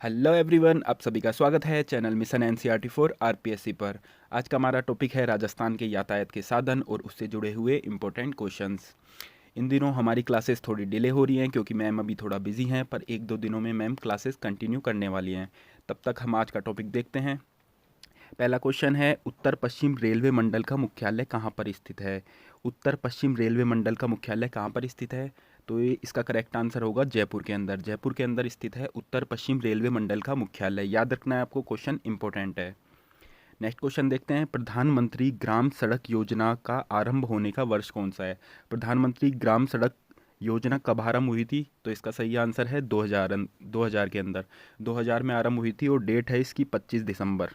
Hello everyone, आप सभी का स्वागत है channel mission NCERT for RPSC पर। आज का हमारा टॉपिक है राजस्थान के यातायात के साधन और उससे जुड़े हुए इम्पोर्टेंट क्वेश्चंस। इन दिनों हमारी क्लासेस थोड़ी डिले हो रही हैं क्योंकि मैम अभी थोड़ा बिजी हैं, पर एक दो दिनों में मैम क्लासेस कंटिन्यू करने वाली हैं। तब तक हम आज का टॉपिक देखते हैं। पहला क्वेश्चन है, उत्तर पश्चिम रेलवे मंडल का मुख्यालय कहाँ पर स्थित है? उत्तर पश्चिम रेलवे मंडल का मुख्यालय कहाँ पर स्थित है? तो ये इसका करेक्ट आंसर होगा जयपुर के अंदर। जयपुर के अंदर स्थित है उत्तर पश्चिम रेलवे मंडल का मुख्यालय। याद रखना है आपको, क्वेश्चन इंपॉर्टेंट है। नेक्स्ट क्वेश्चन देखते हैं, प्रधानमंत्री ग्राम सड़क योजना का आरंभ होने का वर्ष कौन सा है? प्रधानमंत्री ग्राम सड़क योजना कब आरंभ हुई थी? तो इसका सही आंसर है 2000 के अंदर। 2000 में आरंभ हुई थी और डेट है इसकी 25 दिसंबर।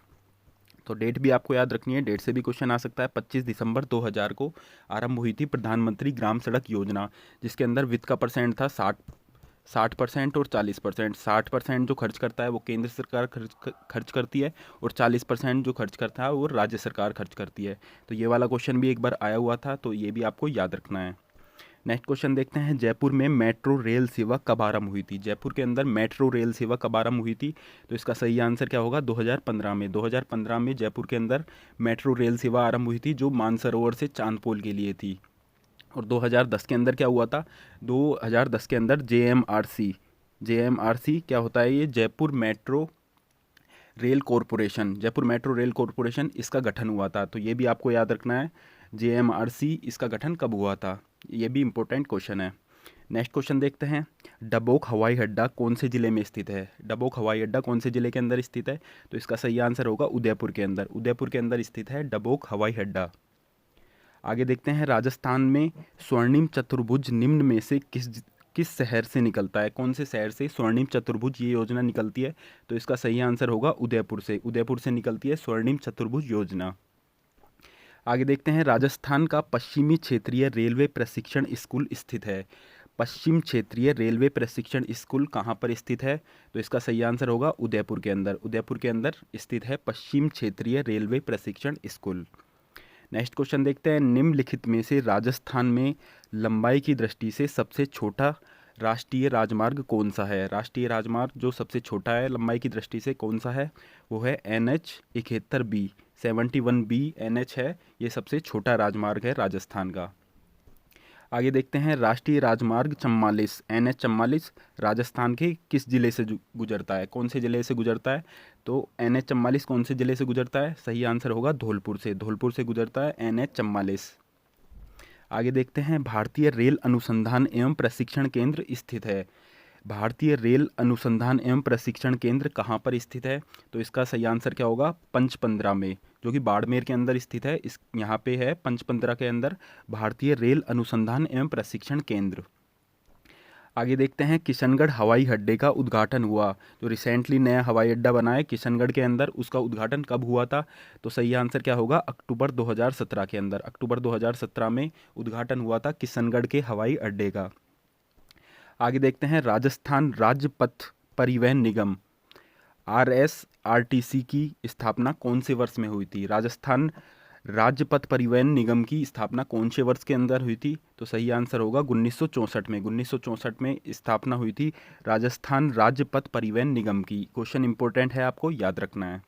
तो डेट भी आपको याद रखनी है, डेट से भी क्वेश्चन आ सकता है। 25 दिसंबर 2000 को आरंभ हुई थी प्रधानमंत्री ग्राम सड़क योजना, जिसके अंदर वित्त का परसेंट था 60% और 40%। 60% जो खर्च करता है वो केंद्र सरकार खर्च करती है, और 40% जो खर्च करता है वो राज्य सरकार खर्च करती है। तो ये वाला क्वेश्चन भी एक बार आया हुआ था, तो ये भी आपको याद रखना है। नेक्स्ट क्वेश्चन देखते हैं, जयपुर में मेट्रो रेल सेवा कब आरंभ हुई थी? जयपुर के अंदर मेट्रो रेल सेवा कब आरंभ हुई थी? तो इसका सही आंसर क्या होगा? 2015 में। 2015 में जयपुर के अंदर मेट्रो रेल सेवा आरंभ हुई थी, जो मानसरोवर से चांदपोल के लिए थी। और 2010 के अंदर क्या हुआ था? 2010 के अंदर जेएमआरसी क्या होता है? ये जयपुर मेट्रो रेल कॉरपोरेशन इसका गठन हुआ था। तो ये भी आपको याद रखना है, जेएमआरसी इसका गठन कब हुआ था। ये भी इंपॉर्टेंट क्वेश्चन है। नेक्स्ट क्वेश्चन देखते हैं, डबोक हवाई अड्डा कौन से ज़िले में स्थित है? डबोक हवाई अड्डा कौन से ज़िले के अंदर स्थित है? तो इसका सही आंसर होगा उदयपुर के अंदर। उदयपुर के अंदर स्थित है डबोक हवाई अड्डा। आगे देखते हैं, राजस्थान में स्वर्णिम चतुर्भुज निम्न में से किस शहर से निकलता है? कौन से शहर से स्वर्णिम चतुर्भुज ये योजना निकलती है? तो इसका सही आंसर होगा उदयपुर से। उदयपुर से निकलती है स्वर्णिम चतुर्भुज योजना। आगे देखते हैं, राजस्थान का पश्चिमी क्षेत्रीय रेलवे प्रशिक्षण स्कूल स्थित है। पश्चिम क्षेत्रीय रेलवे प्रशिक्षण स्कूल कहाँ पर स्थित है? तो इसका सही आंसर होगा उदयपुर के अंदर। उदयपुर के अंदर स्थित है पश्चिम क्षेत्रीय रेलवे प्रशिक्षण स्कूल। नेक्स्ट क्वेश्चन देखते हैं, निम्नलिखित में से राजस्थान में लंबाई की दृष्टि से सबसे छोटा राष्ट्रीय राजमार्ग कौन सा है? राष्ट्रीय राजमार्ग जो सबसे छोटा है लंबाई की दृष्टि से कौन सा है? वो है NH71B। 71B NH है, ये सबसे छोटा राजमार्ग है राजस्थान का। आगे देखते हैं, राष्ट्रीय राजमार्ग 44 NH44 राजस्थान के किस जिले से गुजरता है? कौन से जिले से गुजरता है? तो NH44 कौन से जिले से गुजरता है? सही आंसर होगा धौलपुर से। धौलपुर से गुजरता है NH44। आगे देखते हैं, भारतीय रेल अनुसंधान एवं प्रशिक्षण केंद्र स्थित है। भारतीय रेल अनुसंधान एवं प्रशिक्षण केंद्र कहाँ पर स्थित है? तो इसका सही आंसर क्या होगा? पंचपंद्रा में, जो कि बाड़मेर के अंदर स्थित है। इस यहाँ पे है पंचपंद्रा के अंदर भारतीय रेल अनुसंधान एवं प्रशिक्षण केंद्र। आगे देखते हैं, किशनगढ़ हवाई अड्डे का उद्घाटन हुआ, जो रिसेंटली नया हवाई अड्डा बना है किशनगढ़ के अंदर, उसका उद्घाटन कब हुआ था? तो सही आंसर क्या होगा? अक्टूबर 2017 के अंदर। अक्टूबर 2017 में उद्घाटन हुआ था किशनगढ़ के हवाई अड्डे का। आगे देखते हैं, राजस्थान राज्य पथ परिवहन निगम RSRTC की स्थापना कौन से वर्ष में हुई थी? राजस्थान राज्य पथ परिवहन निगम की स्थापना कौन से वर्ष के अंदर हुई थी? तो सही आंसर होगा 1964 में। 1964 में स्थापना हुई थी राजस्थान राज्य पथ परिवहन निगम की। क्वेश्चन इंपॉर्टेंट है, आपको याद रखना है।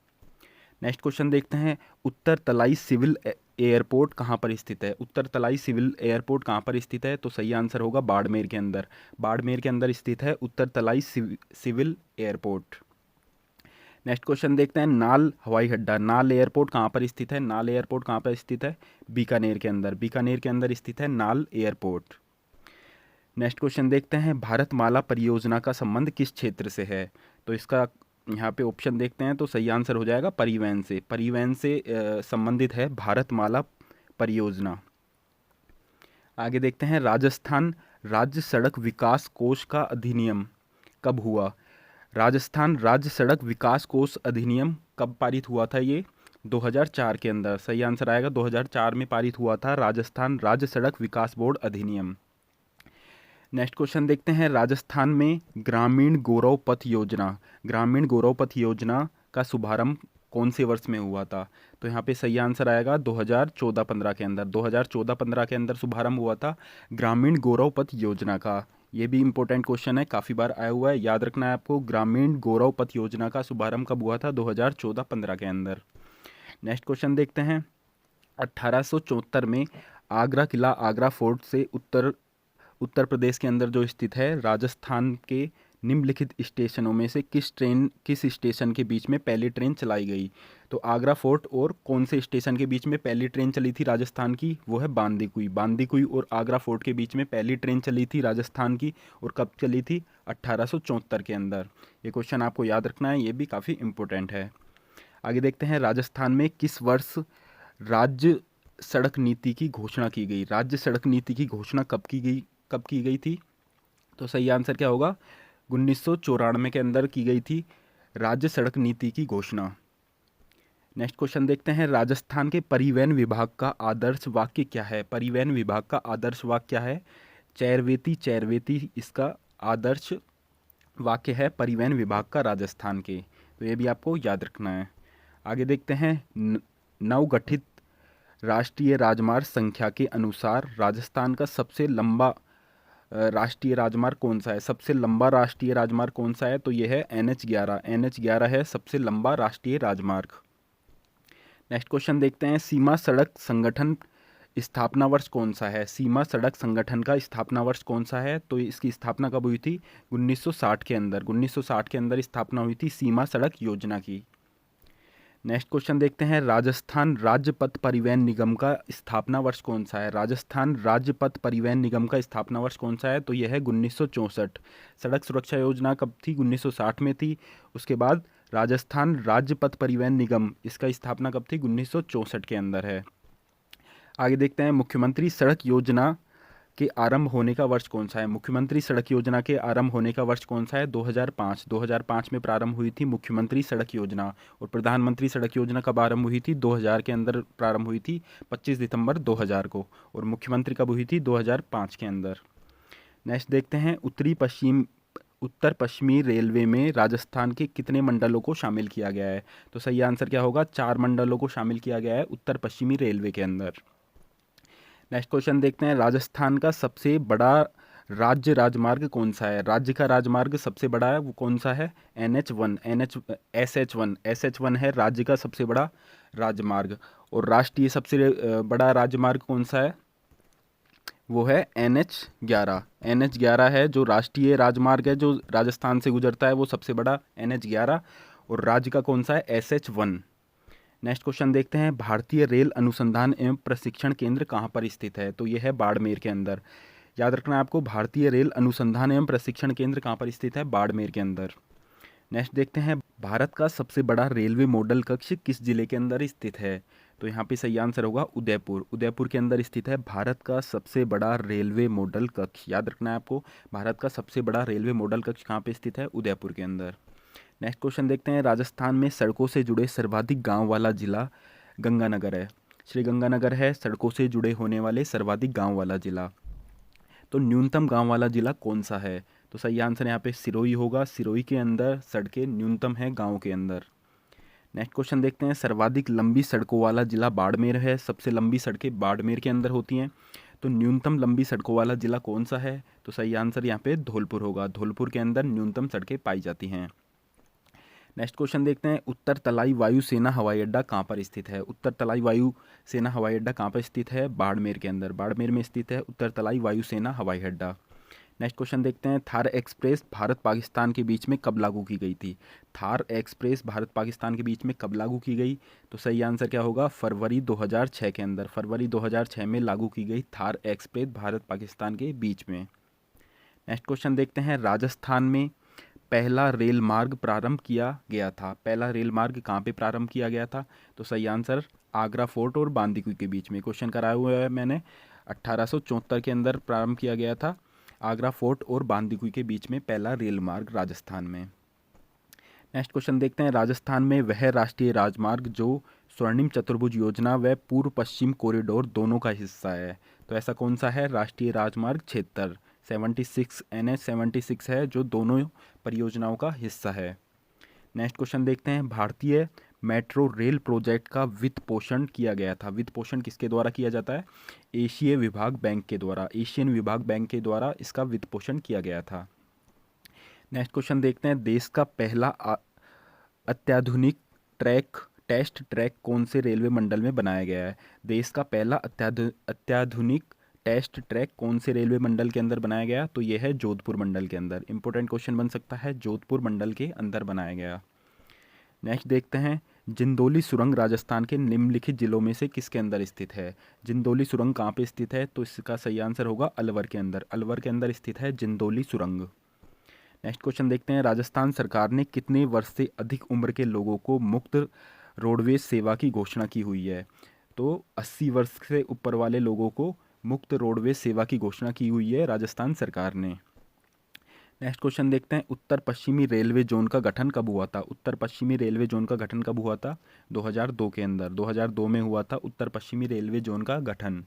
नेक्स्ट क्वेश्चन देखते हैं, उत्तर तलाई सिविल एयरपोर्ट कहाँ पर स्थित है? उत्तर तलाई सिविल एयरपोर्ट कहाँ पर स्थित है? तो सही आंसर होगा बाड़मेर के अंदर। बाड़मेर के अंदर स्थित है उत्तर तलाई सिविल एयरपोर्ट। नेक्स्ट क्वेश्चन देखते हैं, नाल हवाई अड्डा, नाल एयरपोर्ट कहाँ पर स्थित है? नाल एयरपोर्ट कहाँ पर स्थित है? बीकानेर के अंदर। बीकानेर के अंदर स्थित है नाल एयरपोर्ट। नेक्स्ट क्वेश्चन देखते हैं, भारतमाला परियोजना का संबंध किस क्षेत्र से है? तो इसका यहाँ पे ऑप्शन देखते हैं, तो सही आंसर हो जाएगा परिवहन से। परिवहन से संबंधित है भारतमाला परियोजना। आगे देखते हैं, राजस्थान राज्य सड़क विकास कोष का अधिनियम कब हुआ? राजस्थान राज्य सड़क विकास कोष अधिनियम कब पारित हुआ था? ये 2004 के अंदर। सही आंसर आएगा 2004 में पारित हुआ था राजस्थान राज्य सड़क विकास बोर्ड अधिनियम। नेक्स्ट क्वेश्चन देखते हैं, राजस्थान में ग्रामीण गौरव पथ योजना, ग्रामीण गौरव पथ योजना का शुभारंभ कौन से वर्ष में हुआ था? तो यहाँ पे सही आंसर आएगा 2014-15 के अंदर। 2014-15 के अंदर शुभारंभ हुआ था ग्रामीण गौरव पथ योजना का। ये भी इम्पोर्टेंट क्वेश्चन है, काफ़ी बार आया हुआ है, याद रखना है आपको। ग्रामीण गौरव पथ योजना का शुभारंभ कब हुआ था? 2014-15 के अंदर। नेक्स्ट क्वेश्चन देखते हैं। 1874 में आगरा किला, आगरा फोर्ट से उत्तर प्रदेश के अंदर जो स्थित है, राजस्थान के निम्नलिखित स्टेशनों में से किस स्टेशन के बीच में पहली ट्रेन चलाई गई? तो आगरा फोर्ट और कौन से स्टेशन के बीच में पहली ट्रेन चली थी राजस्थान की? वो है बांदीकुई। बांदीकुई और आगरा फोर्ट के बीच में पहली ट्रेन चली थी राजस्थान की, और कब चली थी? 1874 के अंदर। ये क्वेश्चन आपको याद रखना है, ये भी काफ़ी इम्पोर्टेंट है। आगे देखते हैं, राजस्थान में किस वर्ष राज्य सड़क नीति की घोषणा की गई? राज्य सड़क नीति की घोषणा कब की गई थी? तो सही आंसर क्या होगा? 1994 के अंदर की गई थी राज्य सड़क नीति की घोषणा। नेक्स्ट क्वेश्चन देखते हैं, राजस्थान के परिवहन विभाग का आदर्श वाक्य क्या है? परिवहन विभाग का आदर्श वाक्य क्या है? चैरवेती चैरवेती इसका आदर्श वाक्य है परिवहन विभाग का राजस्थान के। तो ये भी आपको याद रखना है। आगे देखते हैं, नवगठित राष्ट्रीय राजमार्ग संख्या के अनुसार राजस्थान का सबसे लंबा राष्ट्रीय राजमार्ग कौन सा है? सबसे लंबा राष्ट्रीय राजमार्ग कौन सा है? तो ये है NH11। NH11 है सबसे लंबा राष्ट्रीय राजमार्ग। नेक्स्ट क्वेश्चन देखते हैं, सीमा सड़क संगठन स्थापना वर्ष कौन सा है? सीमा सड़क संगठन का स्थापना वर्ष कौन सा है? तो इसकी स्थापना कब हुई थी? 1960 के अंदर। 1960 के अंदर स्थापना हुई थी सीमा सड़क योजना की। नेक्स्ट क्वेश्चन देखते हैं, राजस्थान राज्य पथ परिवहन निगम का स्थापना वर्ष कौन सा है? राजस्थान राज्य पथ परिवहन निगम का स्थापना वर्ष कौन सा है? तो यह है 1964। सड़क सुरक्षा योजना कब थी? 1960 में थी। उसके बाद राजस्थान राज्य पथ परिवहन निगम, इसका स्थापना कब थी? 1964 के अंदर है। आगे देखते हैं, मुख्यमंत्री सड़क योजना के आरंभ होने का वर्ष कौन सा है? मुख्यमंत्री सड़क योजना के आरंभ होने का वर्ष कौन सा है? 2005। 2005 में प्रारंभ हुई थी मुख्यमंत्री सड़क योजना। और प्रधानमंत्री सड़क योजना कब आरंभ हुई थी? 2000 के अंदर प्रारंभ हुई थी, 25 दिसंबर 2000 को। और मुख्यमंत्री कब हुई थी? 2005 के अंदर। नेक्स्ट देखते हैं, उत्तर पश्चिमी रेलवे में राजस्थान के कितने मंडलों को शामिल किया गया है? तो सही आंसर क्या होगा? 4 मंडलों को शामिल किया गया है उत्तर पश्चिमी रेलवे के अंदर। नेक्स्ट क्वेश्चन देखते हैं, राजस्थान का सबसे बड़ा राज्य राजमार्ग कौन सा है? राज्य का राजमार्ग सबसे बड़ा है, वो कौन सा है? SH1 है राज्य का सबसे बड़ा राजमार्ग। और राष्ट्रीय सबसे बड़ा राजमार्ग कौन सा है? वो है NH11। NH11 है जो राष्ट्रीय राजमार्ग है, जो राजस्थान से गुजरता है, वो सबसे बड़ा NH11। और राज्य का कौन सा है? SH1। नेक्स्ट क्वेश्चन देखते हैं, भारतीय रेल अनुसंधान एवं प्रशिक्षण केंद्र कहाँ पर स्थित है? तो ये है बाड़मेर के अंदर। याद रखना है आपको, भारतीय रेल अनुसंधान एवं प्रशिक्षण केंद्र कहाँ पर स्थित है? बाड़मेर के अंदर। नेक्स्ट देखते हैं, भारत का सबसे बड़ा रेलवे मॉडल कक्ष किस जिले के अंदर स्थित है? तो यहाँ पे सही आंसर होगा उदयपुर। उदयपुर के अंदर स्थित है भारत का सबसे बड़ा रेलवे मॉडल कक्ष। याद रखना है आपको, भारत का सबसे बड़ा रेलवे मॉडल कक्ष कहाँ पे स्थित है? उदयपुर के अंदर। नेक्स्ट क्वेश्चन देखते हैं, राजस्थान में सड़कों से जुड़े सर्वाधिक गांव वाला जिला गंगानगर है। श्री गंगानगर है सड़कों से जुड़े होने वाले सर्वाधिक गांव वाला जिला। तो न्यूनतम गांव वाला जिला कौन सा है? तो सही आंसर यहाँ पे सिरोही होगा। सिरोही के अंदर सड़कें न्यूनतम है गाँव के अंदर। नेक्स्ट क्वेश्चन देखते हैं, सर्वाधिक लंबी सड़कों वाला जिला बाड़मेर है। सबसे लंबी सड़कें बाड़मेर के अंदर होती हैं। तो न्यूनतम लंबी सड़कों वाला जिला कौन सा है? तो सही आंसर यहाँ पे धौलपुर होगा। धौलपुर के अंदर न्यूनतम सड़कें पाई जाती हैं। नेक्स्ट क्वेश्चन देखते हैं, उत्तर तलाई वायुसेना हवाई अड्डा कहाँ पर स्थित है? उत्तर तलाई वायुसेना हवाई अड्डा कहाँ पर स्थित है? बाड़मेर के अंदर। बाड़मेर में स्थित है उत्तर तलाई वायुसेना हवाई अड्डा। नेक्स्ट क्वेश्चन देखते हैं, थार एक्सप्रेस भारत पाकिस्तान के बीच में कब लागू की गई थी? थार एक्सप्रेस भारत पाकिस्तान के बीच में कब लागू की गई? तो सही आंसर क्या होगा? फरवरी 2006 के अंदर। फरवरी 2006 में लागू की गई थार एक्सप्रेस भारत पाकिस्तान के बीच में। नेक्स्ट क्वेश्चन देखते हैं, राजस्थान में पहला रेल मार्ग प्रारंभ किया गया था। पहला रेल मार्ग कहाँ पे प्रारंभ किया गया था? तो सही आंसर आगरा फोर्ट और बांदीकुई के बीच में। क्वेश्चन कराया हुआ है मैंने, 1874 के अंदर प्रारंभ किया गया था। आगरा फोर्ट और बांदीकुई के बीच में पहला रेल मार्ग राजस्थान में। नेक्स्ट क्वेश्चन देखते हैं, राजस्थान में वह राष्ट्रीय राजमार्ग जो स्वर्णिम चतुर्भुज योजना व पूर्व पश्चिम कॉरिडोर दोनों का हिस्सा है। तो ऐसा कौन सा है? राष्ट्रीय राजमार्ग 76 NH76 है जो दोनों परियोजनाओं का हिस्सा है। नेक्स्ट क्वेश्चन देखते हैं, भारतीय मेट्रो रेल प्रोजेक्ट का वित्त पोषण किया गया था? वित्त पोषण किसके द्वारा किया जाता है? एशिया विभाग बैंक के द्वारा, एशियन विभाग बैंक के द्वारा इसका वित्त पोषण किया गया था। नेक्स्ट क्वेश्चन देखते हैं, देश का पहला अत्याधुनिक टेस्ट ट्रैक कौन से रेलवे मंडल में बनाया गया है? देश का पहला अत्याधुनिक टेस्ट ट्रैक कौन से रेलवे मंडल के अंदर बनाया गया? तो यह है जोधपुर मंडल के अंदर। इंपॉर्टेंट क्वेश्चन बन सकता है, जोधपुर मंडल के अंदर बनाया गया। नेक्स्ट देखते हैं, जिंदौली सुरंग राजस्थान के निम्नलिखित जिलों में से किसके अंदर स्थित है? जिंदौली सुरंग कहाँ पे स्थित है? तो इसका सही आंसर होगा अलवर के अंदर। अलवर के अंदर स्थित है जिंदौली सुरंग। नेक्स्ट क्वेश्चन देखते हैं, राजस्थान सरकार ने कितने वर्ष से अधिक उम्र के लोगों को मुफ्त रोडवेज सेवा की घोषणा की हुई है? तो 80 वर्ष से ऊपर वाले लोगों को मुफ्त रोडवेज सेवा की घोषणा की हुई है राजस्थान सरकार ने। नेक्स्ट क्वेश्चन देखते हैं, उत्तर पश्चिमी रेलवे जोन का गठन कब हुआ था? उत्तर पश्चिमी रेलवे जोन का गठन कब हुआ था? 2002 के अंदर, 2002 में हुआ था उत्तर पश्चिमी रेलवे जोन का गठन।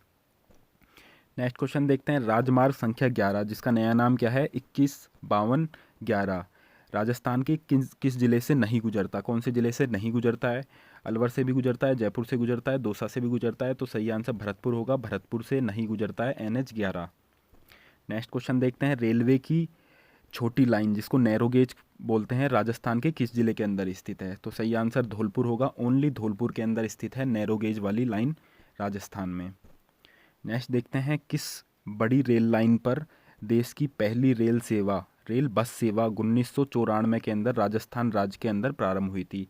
नेक्स्ट क्वेश्चन देखते हैं, राजमार्ग संख्या 11 जिसका नया नाम क्या है? 215211 राजस्थान के किस जिले से नहीं गुजरता? कौन से जिले से नहीं गुजरता है? अलवर से भी गुजरता है, जयपुर से गुजरता है, दौसा से भी गुजरता है। तो सही आंसर भरतपुर होगा, भरतपुर से नहीं गुजरता है NH 11। नेक्स्ट क्वेश्चन देखते हैं, रेलवे की छोटी लाइन जिसको नैरो गेज बोलते हैं राजस्थान के किस जिले के अंदर स्थित है? तो सही आंसर धौलपुर होगा, ओनली धौलपुर के अंदर स्थित है नैरो गेज वाली लाइन राजस्थान में। नेक्स्ट देखते हैं, किस बड़ी रेल लाइन पर देश की पहली रेल बस सेवा 1994 के अंदर राजस्थान राज्य के अंदर प्रारंभ हुई थी?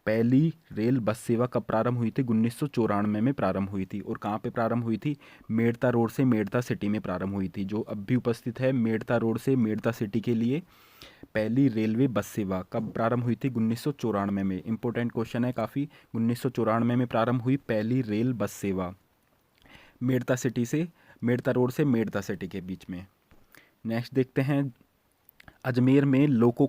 पहली रेल बस सेवा कब प्रारंभ हुई थी? 1994 में प्रारंभ हुई थी। और कहाँ पे प्रारंभ हुई थी? मेड़ता रोड से मेड़ता सिटी में प्रारंभ हुई थी, जो अब भी उपस्थित है। मेड़ता रोड से मेड़ता सिटी के लिए पहली रेलवे बस सेवा कब प्रारंभ हुई थी? 1994 में। इंपॉर्टेंट क्वेश्चन है काफ़ी। 1994 में प्रारंभ हुई पहली रेल बस सेवा मेड़ता रोड से मेड़ता सिटी के बीच में। नेक्स्ट देखते हैं, अजमेर में लोको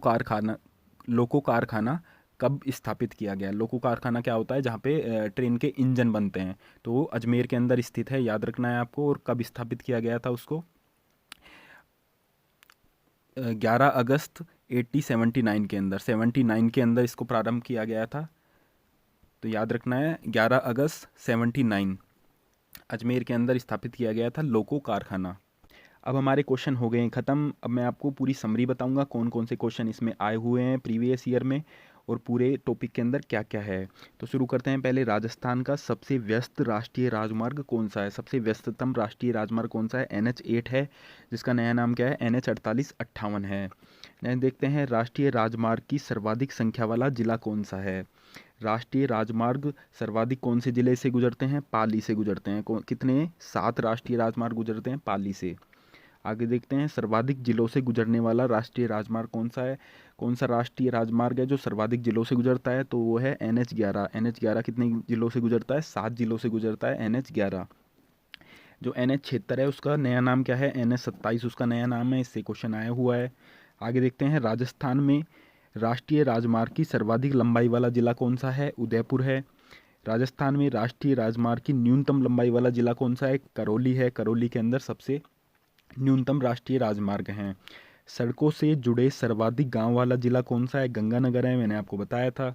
कारखाना कब स्थापित किया गया? लोको कारखाना क्या होता है? जहाँ पे ट्रेन के इंजन बनते हैं। तो वो अजमेर के अंदर स्थित है, याद रखना है आपको। और कब स्थापित किया गया था उसको? 11 अगस्त 1879 के अंदर, 79 के अंदर इसको प्रारंभ किया गया था। तो याद रखना है 11 अगस्त 79 अजमेर के अंदर स्थापित किया गया था लोको कारखाना। अब हमारे क्वेश्चन हो गए हैं ख़त्म। अब मैं आपको पूरी समरी बताऊंगा कौन कौन से क्वेश्चन इसमें आए हुए हैं प्रीवियस ईयर में और पूरे टॉपिक के अंदर क्या क्या है। तो शुरू करते हैं। पहले, राजस्थान का सबसे व्यस्त राष्ट्रीय राजमार्ग कौन सा है? सबसे व्यस्ततम राष्ट्रीय राजमार्ग कौन सा है? NH 8 है, जिसका नया नाम क्या है? NH 4858 है। नेक्स्ट देखते हैं, राष्ट्रीय राजमार्ग की सर्वाधिक संख्या वाला जिला कौन सा है? राष्ट्रीय राजमार्ग सर्वाधिक कौन से जिले से गुजरते हैं? पाली से गुजरते हैं। कितने? 7 राष्ट्रीय राजमार्ग गुजरते हैं पाली से। आगे देखते हैं, सर्वाधिक जिलों से गुजरने वाला राष्ट्रीय राजमार्ग कौन सा है? कौन सा राष्ट्रीय राजमार्ग है जो सर्वाधिक जिलों से गुजरता है? तो वो है NH 11। NH 11 कितने जिलों से गुजरता है? 7 जिलों से गुजरता है NH 11। जो NH 76 है उसका नया नाम क्या है? NH 27 उसका नया नाम है, इससे क्वेश्चन आया हुआ है। आगे देखते हैं, राजस्थान में राष्ट्रीय राजमार्ग की सर्वाधिक लंबाई वाला जिला कौन सा है? उदयपुर है। राजस्थान में राष्ट्रीय राजमार्ग की न्यूनतम लंबाई वाला जिला कौन सा है? करौली है। करौली के अंदर सबसे न्यूनतम राष्ट्रीय राजमार्ग हैं। सड़कों से जुड़े सर्वाधिक गांव वाला जिला कौन सा है? गंगानगर है, मैंने आपको बताया था।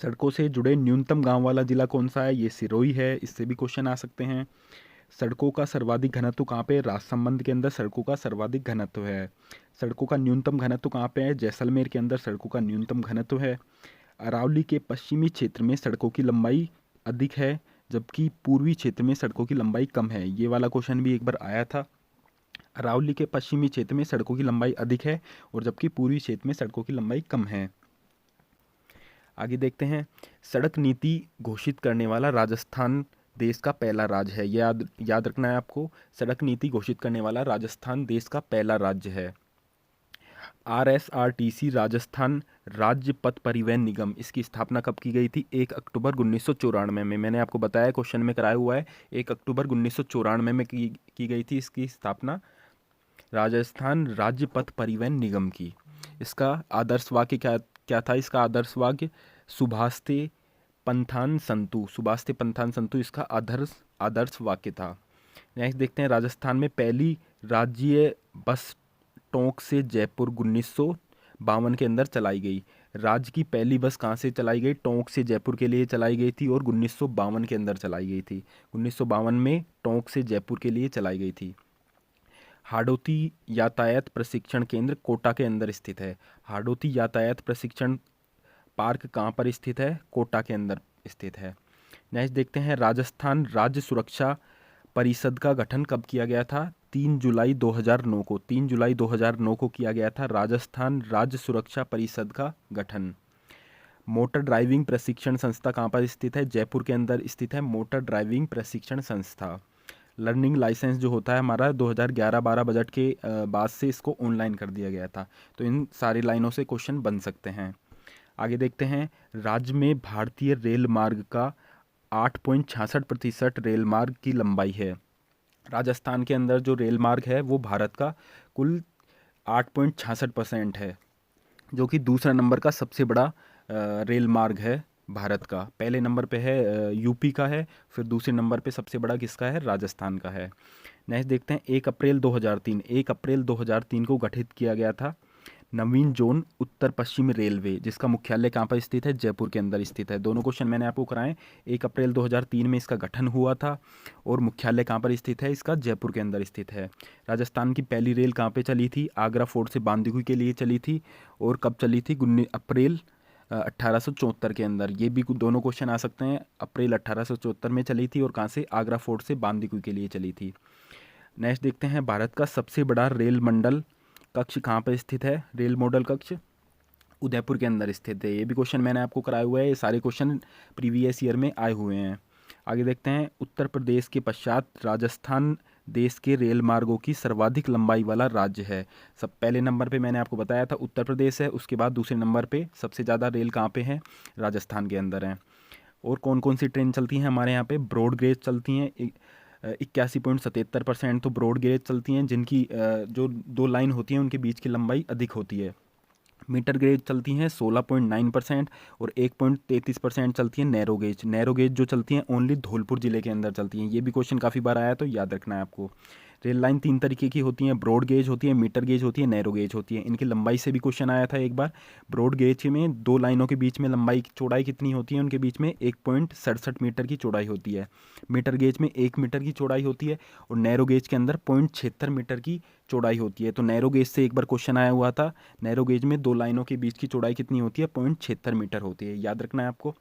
सड़कों से जुड़े न्यूनतम गांव वाला जिला कौन सा है? ये सिरोही है, इससे भी क्वेश्चन आ सकते हैं। सड़कों का सर्वाधिक घनत्व कहाँ पे? राजसमंद के अंदर सड़कों का सर्वाधिक घनत्व है। सड़कों का न्यूनतम घनत्व कहाँ पे है? जैसलमेर के अंदर सड़कों का न्यूनतम घनत्व है। अरावली के पश्चिमी क्षेत्र में सड़कों की लंबाई अधिक है, जबकि पूर्वी क्षेत्र में सड़कों की लंबाई कम है। ये वाला क्वेश्चन भी एक बार आया था। अरावली के पश्चिमी क्षेत्र में सड़कों की लंबाई अधिक है और जबकि पूर्वी क्षेत्र में सड़कों की लंबाई कम है। आगे देखते हैं, सड़क नीति घोषित करने वाला राजस्थान देश का पहला राज्य है। याद रखना है आपको, सड़क नीति घोषित करने वाला राजस्थान देश का पहला राज्य है। RSRTC राजस्थान राज्य पथ परिवहन निगम, इसकी स्थापना कब की गई थी? 1 अक्टूबर 1994 में। मैंने आपको बताया, क्वेश्चन में कराया हुआ है, 1 अक्टूबर 1994 में की गई थी इसकी स्थापना राजस्थान राज्य पथ परिवहन निगम की। इसका आदर्श वाक्य क्या था? इसका आदर्श वाक्य सुभास्ते पंथान संतु इसका आदर्श वाक्य था। नेक्स्ट देखते हैं, राजस्थान में पहली राज्य बस टोंक से जयपुर 1952 के अंदर चलाई गई। राज्य की पहली बस कहाँ से चलाई गई? टोंक से जयपुर के लिए चलाई गई थी और 1952 के अंदर चलाई गई थी। 1952 में टोंक से जयपुर के लिए चलाई गई थी। हाड़ौती यातायात प्रशिक्षण केंद्र कोटा के अंदर स्थित है। हाड़ौती यातायात प्रशिक्षण पार्क कहाँ पर स्थित है? कोटा के अंदर स्थित है। नेक्स्ट देखते हैं, राजस्थान राज्य सुरक्षा परिषद का गठन कब किया गया था? 3 जुलाई 2009 को। 3 जुलाई 2009 को किया गया था राजस्थान राज्य सुरक्षा परिषद का गठन। मोटर ड्राइविंग प्रशिक्षण संस्था कहाँ पर स्थित है? जयपुर के अंदर स्थित है मोटर ड्राइविंग प्रशिक्षण संस्था। लर्निंग लाइसेंस जो होता है हमारा 2011-12 बजट के बाद से इसको ऑनलाइन कर दिया गया था। तो इन सारी लाइनों से क्वेश्चन बन सकते हैं। आगे देखते हैं, राज्य में भारतीय रेल मार्ग का 8.66% रेल मार्ग की लंबाई है। राजस्थान के अंदर जो रेल मार्ग है वो भारत का कुल 8.66% है, जो कि दूसरा नंबर का सबसे बड़ा रेल मार्ग है भारत का। पहले नंबर पे है यूपी का है, फिर दूसरे नंबर पे सबसे बड़ा किसका है? राजस्थान का है। नेक्स्ट देखते हैं, 1 अप्रैल 2003। 1 अप्रैल 2003 को गठित किया गया था नवीन जोन उत्तर पश्चिम रेलवे, जिसका मुख्यालय कहाँ पर स्थित है? जयपुर के अंदर स्थित है। दोनों क्वेश्चन मैंने आपको कराए। 1 अप्रैल 2003 में इसका गठन हुआ था और मुख्यालय कहाँ पर स्थित है? इसका जयपुर के अंदर स्थित है। राजस्थान की पहली रेल कहाँ पे चली थी? आगरा फोर्ट से बांदीकुई के लिए चली थी। और कब चली थी? 19 अप्रैल 1874 के अंदर। ये भी दोनों क्वेश्चन आ सकते हैं। अप्रैल 1874 में चली थी और कहाँ से? आगरा फोर्ट से बांदीकुई के लिए चली थी। नेक्स्ट देखते हैं, भारत का सबसे बड़ा रेल मंडल कक्ष कहाँ पर स्थित है? रेल मॉडल कक्ष उदयपुर के अंदर स्थित है। ये भी क्वेश्चन मैंने आपको कराया हुआ है। ये सारे क्वेश्चन प्रीवियस ईयर में आए हुए हैं। आगे देखते हैं, उत्तर प्रदेश के पश्चात राजस्थान देश के रेल मार्गों की सर्वाधिक लंबाई वाला राज्य है। सब पहले नंबर पे मैंने आपको बताया था उत्तर प्रदेश है, उसके बाद दूसरे नंबर पे सबसे ज़्यादा रेल कहाँ पे है? राजस्थान के अंदर है। और कौन कौन सी ट्रेन चलती हैं हमारे यहाँ पे? ब्रॉड गेज चलती हैं 81.77% तो ब्रॉड गेज चलती हैं, जिनकी जो दो लाइन होती हैं उनके बीच की लंबाई अधिक होती है। मीटर गेज चलती हैं 16.9% और 1.33% चलती हैं नैरो गेज। नैरो गेज जो चलती हैं ओनली धौलपुर ज़िले के अंदर चलती हैं। ये भी क्वेश्चन काफ़ी बार आया है तो याद रखना है आपको। रेल लाइन 3 तरीके की होती हैं, ब्रॉड गेज होती है, मीटर गेज होती है, नैरो गेज होती है। इनकी लंबाई से भी क्वेश्चन आया था एक बार। ब्रॉड गेज में 2 लाइनों के बीच में लंबाई चौड़ाई कितनी होती है? उनके बीच में 1.67 मीटर की चौड़ाई होती है। मीटर गेज में 1 मीटर की चौड़ाई होती है और नैरो गेज के अंदर 0.76 मीटर की चौड़ाई होती है। तो नैरो गेज से एक बार क्वेश्चन आया हुआ था। नैरो गेज में 2 लाइनों के बीच की चौड़ाई कितनी होती है? 0.76 मीटर होती है। याद रखना है आपको।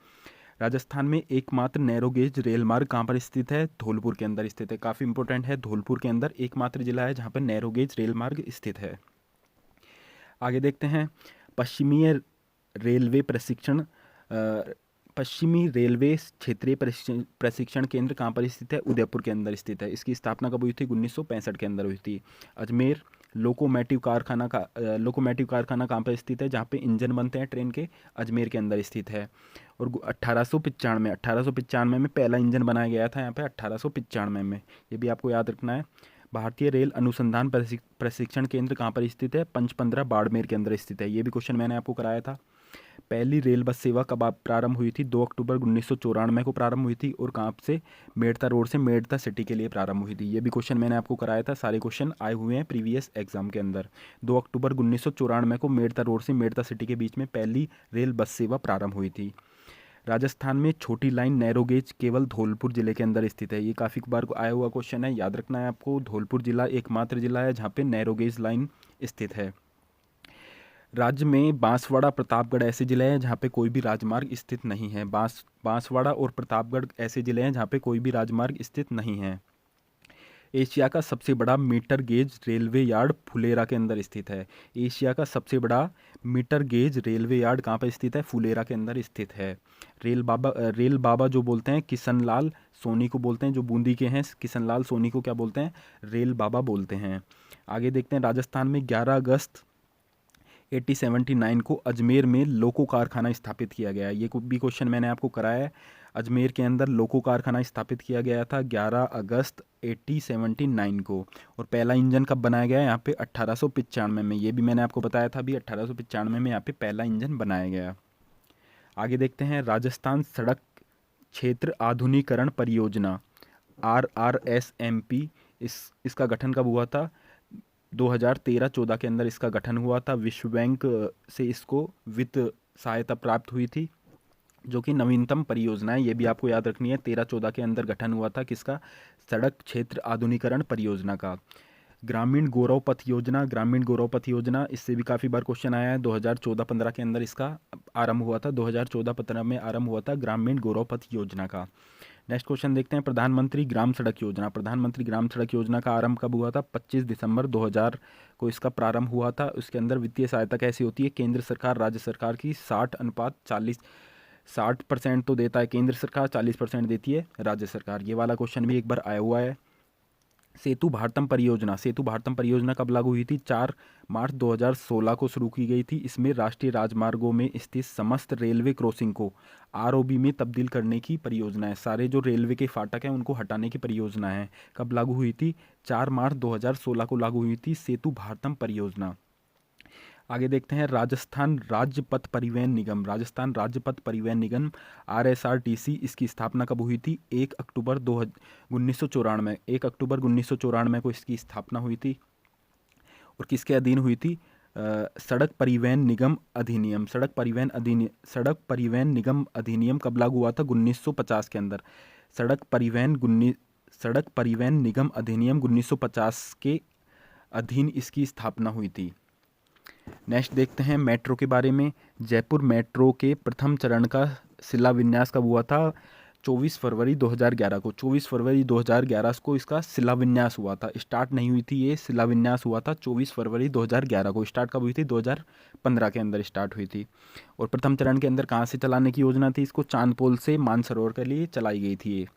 राजस्थान में एकमात्र नैरो गेज रेल मार्ग कहाँ पर स्थित है? धौलपुर के अंदर स्थित है। काफ़ी इंपॉर्टेंट है। धौलपुर के अंदर एकमात्र जिला है जहाँ पर नैरो गेज रेल मार्ग स्थित है। आगे देखते हैं, पश्चिमी रेलवे प्रशिक्षण पश्चिमी रेलवे क्षेत्रीय प्रशिक्षण केंद्र कहाँ पर स्थित है? उदयपुर के अंदर स्थित है। इसकी स्थापना कब हुई थी? 1965 के अंदर हुई थी। अजमेर लोकोमोटिव कारखाना कहाँ पर स्थित है? जहाँ पे इंजन बनते हैं ट्रेन के? अजमेर के अंदर स्थित है। और 1895 में पहला इंजन बनाया गया था यहाँ पे 1895 में। ये भी आपको याद रखना है। भारतीय रेल अनुसंधान प्रशिक्षण केंद्र कहाँ पर स्थित है? 515 बाड़मेर के अंदर स्थित है। ये भी क्वेश्चन मैंने आपको कराया था। पहली रेल बस सेवा कब प्रारंभ हुई थी? 2 अक्टूबर 1994 को प्रारंभ हुई थी और कहाँ से? मेड़ता रोड से मेड़ता सिटी के लिए प्रारंभ हुई थी। ये भी क्वेश्चन मैंने आपको कराया था। सारे क्वेश्चन आए हुए हैं प्रीवियस एग्जाम के अंदर। 2 अक्टूबर 1994 को मेड़ता रोड से मेड़ता सिटी के बीच में पहली रेल बस सेवा प्रारंभ हुई थी। राजस्थान में छोटी लाइन नैरो गेज केवल धौलपुर जिले के अंदर स्थित है। ये काफ़ी बार को आया हुआ क्वेश्चन है, याद रखना है आपको। धौलपुर जिला एकमात्र जिला है जहाँ पे नैरो गेज लाइन स्थित है। राज्य में बांसवाड़ा प्रतापगढ़ ऐसे जिले हैं जहाँ पे कोई भी राजमार्ग स्थित नहीं है। बांसवाड़ा और प्रतापगढ़ ऐसे जिले हैं जहाँ पे कोई भी राजमार्ग स्थित नहीं है। एशिया का सबसे बड़ा metre gauge railway yard Phulera के अंदर स्थित है। एशिया का सबसे बड़ा मीटर गेज रेलवे यार्ड कहाँ पर स्थित है? फुलेरा के अंदर स्थित है। रेल बाबा जो बोलते हैं किशन लाल सोनी को बोलते हैं, जो बूंदी के हैं किशन लाल सोनी को क्या बोलते हैं? रेल बाबा बोलते हैं। आगे देखते हैं, राजस्थान में 11 अगस्त 1879 को अजमेर में लोको कारखाना स्थापित किया गया। ये भी क्वेश्चन मैंने आपको कराया है। अजमेर के अंदर लोको कारखाना स्थापित किया गया था 11 अगस्त 1879 को। और पहला इंजन कब बनाया गया? यहाँ पे 1895 में। ये भी मैंने आपको बताया था अभी, 1895 में यहाँ पे पहला इंजन बनाया गया। आगे देखते हैं, राजस्थान सड़क क्षेत्र आधुनिकीकरण परियोजना RRSMP इसका गठन कब हुआ था? 2013-14 के अंदर इसका गठन हुआ था। विश्व बैंक से इसको वित्त सहायता प्राप्त हुई थी, जो कि नवीनतम परियोजना है, ये भी आपको याद रखनी है। 13-14 के अंदर गठन हुआ था किसका? सड़क क्षेत्र आधुनिकीकरण परियोजना का। ग्रामीण गौरव पथ योजना, ग्रामीण गौरव पथ योजना, इससे भी काफ़ी बार क्वेश्चन आया है। 2014-15 के अंदर इसका आरंभ हुआ था। 2014-15 में आरंभ हुआ था ग्रामीण गौरव पथ योजना का। नेक्स्ट क्वेश्चन देखते हैं, प्रधानमंत्री ग्राम सड़क योजना। प्रधानमंत्री ग्राम सड़क योजना का आरंभ कब हुआ था? 25 दिसंबर 2000 को इसका प्रारंभ हुआ था। उसके अंदर वित्तीय सहायता कैसी होती है? केंद्र सरकार राज्य सरकार की 60:40, 60% तो देता है केंद्र सरकार, 40% देती है राज्य सरकार। ये वाला क्वेश्चन भी एक बार आया हुआ है। सेतु भारतम परियोजना, सेतु भारतम परियोजना कब लागू हुई थी? 4 मार्च 2016 को शुरू की गई थी। इसमें राष्ट्रीय राजमार्गों में स्थित समस्त रेलवे क्रॉसिंग को आरओबी में तब्दील करने की परियोजना है। सारे जो रेलवे के फाटक हैं उनको हटाने की परियोजना है। कब लागू हुई थी? 4 मार्च 2016 को लागू हुई थी सेतु भारतम परियोजना। आगे देखते हैं, राजस्थान राज्य पथ परिवहन निगम। राजस्थान राज्य पथ परिवहन निगम RSRTC, इसकी स्थापना कब हुई थी? 1 अक्टूबर 1994। 1 अक्टूबर 1994 को इसकी स्थापना हुई थी। और किसके अधीन हुई थी? सड़क परिवहन निगम अधिनियम। सड़क परिवहन निगम अधिनियम कब लागू हुआ था? 1950 के अंदर। सड़क परिवहन निगम अधिनियम 1950 के अधीन इसकी स्थापना हुई थी। नेक्स्ट देखते हैं मेट्रो के बारे में। जयपुर मेट्रो के प्रथम चरण का शिलान्यास कब हुआ था? 24 फरवरी 2011 को। 24 फरवरी 2011 को इसका शिलान्यास हुआ था। स्टार्ट नहीं हुई थी, ये शिलान्यास हुआ था 24 फरवरी 2011 को। स्टार्ट कब हुई थी? 2015 के अंदर स्टार्ट हुई थी। और प्रथम चरण के अंदर कहाँ से चलाने की योजना थी इसको? चांदपोल से मानसरोवर के लिए चलाई गई थी ये।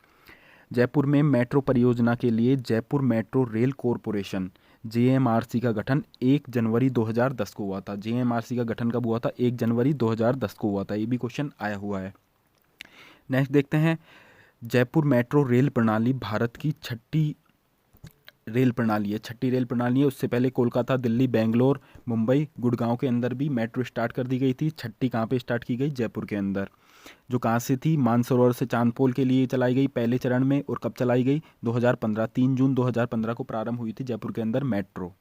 जयपुर में मेट्रो परियोजना के लिए Jaipur metro rail corporation JMRC का गठन 1 जनवरी 2010 को हुआ था। JMRC का गठन कब हुआ था? 1 जनवरी 2010 को हुआ था। ये भी क्वेश्चन आया हुआ है। नेक्स्ट देखते हैं, जयपुर मेट्रो रेल प्रणाली भारत की छठी रेल प्रणाली है। छठी रेल प्रणाली है। उससे पहले कोलकाता, दिल्ली, बेंगलोर, मुंबई, गुड़गांव के अंदर भी मेट्रो स्टार्ट कर दी गई थी। छठी कहाँ पे स्टार्ट की गई? जयपुर के अंदर। जो कहाँ से थी? मानसरोवर से चांदपोल के लिए चलाई गई पहले चरण में। और कब चलाई गई? 2015, 3 जून 2015 को प्रारंभ हुई थी जयपुर के अंदर मेट्रो।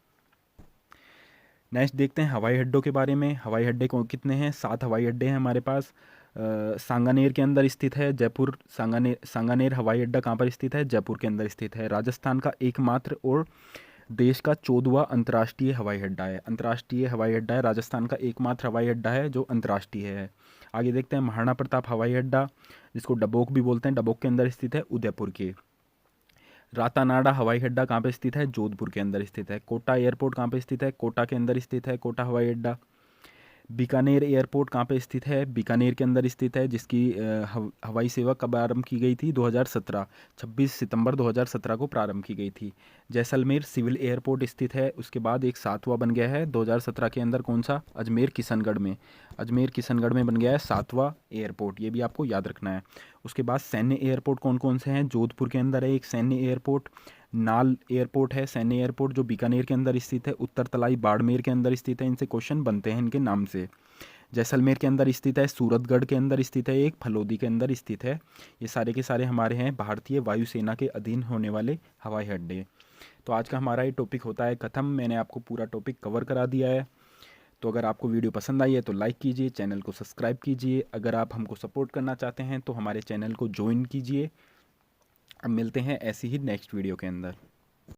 नेक्स्ट देखते हैं हवाई अड्डों के बारे में। हवाई अड्डे कितने हैं? 7 हवाई अड्डे हैं हमारे पास। सांगानेर के अंदर स्थित है जयपुर। सांगानेर हवाई अड्डा कहाँ पर स्थित है? जयपुर के अंदर स्थित है। राजस्थान का एकमात्र और देश का 14वां अंतर्राष्ट्रीय हवाई अड्डा है। अंतर्राष्ट्रीय हवाई अड्डा है, राजस्थान का एकमात्र हवाई अड्डा है जो अंतर्राष्ट्रीय है। आगे देखते हैं महाराणा प्रताप हवाई अड्डा, जिसको डबोक भी बोलते हैं, डबोक के अंदर स्थित है, उदयपुर के। रातानाडा हवाई अड्डा कहाँ पे स्थित है? जोधपुर के अंदर स्थित है। कोटा एयरपोर्ट कहाँ पे स्थित है? कोटा के अंदर स्थित है कोटा हवाई अड्डा। बीकानेर एयरपोर्ट कहाँ पे स्थित है? बीकानेर के अंदर स्थित है, जिसकी हवाई सेवा कब आरंभ की गई थी? 2017, 26 सितंबर 2017 को प्रारंभ की गई थी। जैसलमेर सिविल एयरपोर्ट स्थित है। उसके बाद एक 7वां बन गया है 2017 के अंदर। कौन सा? अजमेर किशनगढ़ में। अजमेर किशनगढ़ में बन गया है 7वां एयरपोर्ट। ये भी आपको याद रखना है। उसके बाद सैन्य एयरपोर्ट कौन कौन से हैं? जोधपुर के अंदर है एक सैन्य एयरपोर्ट। नाल एयरपोर्ट है सैन्य एयरपोर्ट जो बीकानेर के अंदर स्थित है। उत्तर तलाई बाड़मेर के अंदर स्थित है। इनसे क्वेश्चन बनते हैं इनके नाम से। जैसलमेर के अंदर स्थित है, सूरतगढ़ के अंदर स्थित है, एक फलोदी के अंदर स्थित है। ये सारे के सारे हमारे हैं भारतीय वायुसेना के अधीन होने वाले हवाई अड्डे। तो आज का हमारा ये टॉपिक होता है ख़त्म। मैंने आपको पूरा टॉपिक कवर करा दिया है। तो अगर आपको वीडियो पसंद आई है तो लाइक कीजिए, चैनल को सब्सक्राइब कीजिए। अगर आप हमको सपोर्ट करना चाहते हैं तो हमारे चैनल को ज्वाइन कीजिए। अब मिलते हैं ऐसी ही नेक्स्ट वीडियो के अंदर।